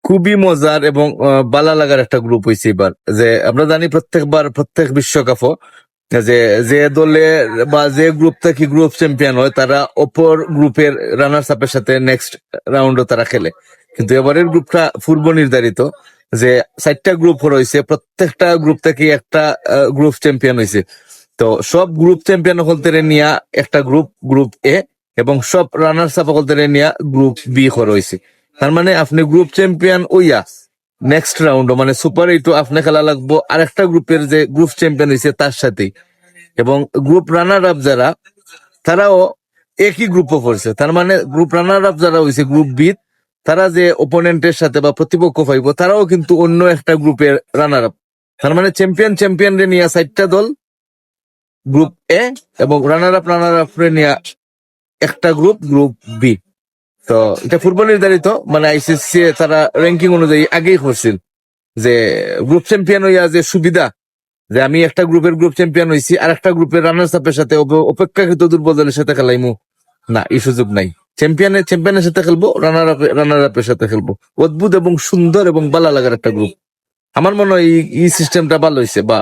খুবই মজার এবং ভালো লাগার একটা গ্রুপ হয়েছে এবার। যে আমরা জানি প্রত্যেকবার প্রত্যেক বিশ্বকাপও যে যে দলে বা যে গ্রুপ থেকে গ্রুপ চ্যাম্পিয়ন হয় তারা অপর গ্রুপের রানার্স আপের সাথে নেক্সট রাউন্ডও তারা খেলে, কিন্তু এবারের গ্রুপটা পূর্ব নির্ধারিত যে 4টা গ্রুপ রয়েছে, প্রত্যেকটা গ্রুপ থেকে একটা গ্রুপ চ্যাম্পিয়ন হয়েছে। তো সব গ্রুপ চ্যাম্পিয়ন হলতে নিয়ে একটা গ্রুপ, গ্রুপ এ, এবং সব রানার্স আপ হলতে নিয়ে গ্রুপ বি রয়েছে। তার মানে আপনি গ্রুপ চ্যাম্পিয়ন ওইয়া নেক্সট রাউন্ড মানে সুপার এইটও আপনি খেলা লাগবো আরেকটা গ্রুপের যে গ্রুপ চ্যাম্পিয়ন হয়েছে তার সাথেই, এবং গ্রুপ রানার আপ যারা তারাও একই গ্রুপে পড়ছে। তার মানে গ্রুপ রানার আপ যারা হয়েছে গ্রুপ বি, তারা যে ওপোনেন্টের সাথে বা প্রতিপক্ষ পাইব তারাও কিন্তু অন্য একটা গ্রুপের রানার আপ। তার মানে চ্যাম্পিয়ন চ্যাম্পিয়নরে নিয়ে 4টা দল গ্রুপ এ, এবং রানার আপ নিয়ে একটা গ্রুপ, গ্রুপ বি। তো এটা পূর্ব নির্ধারিত, মানে আইসিসি তারা র্যাঙ্কিং অনুযায়ী আগেই করছিল যে গ্রুপ চ্যাম্পিয়ন হইয়া যে সুবিধা, যে আমি একটা গ্রুপের গ্রুপ চ্যাম্পিয়ন হয়েছি আর একটা গ্রুপের রানার্স আপের সাথে অপেক্ষাকৃত দুর্বল দলের সাথে খেলাইমু, না, এই সুযোগ নাই। চ্যাম্পিয়নের সাথে খেলবো, রানার আপের সাথে খেলবো। অদ্ভুত এবং সুন্দর এবং ভালো লাগার একটা গ্রুপ। আমার মনে হয় এই সিস্টেমটা ভালো হয়েছে বা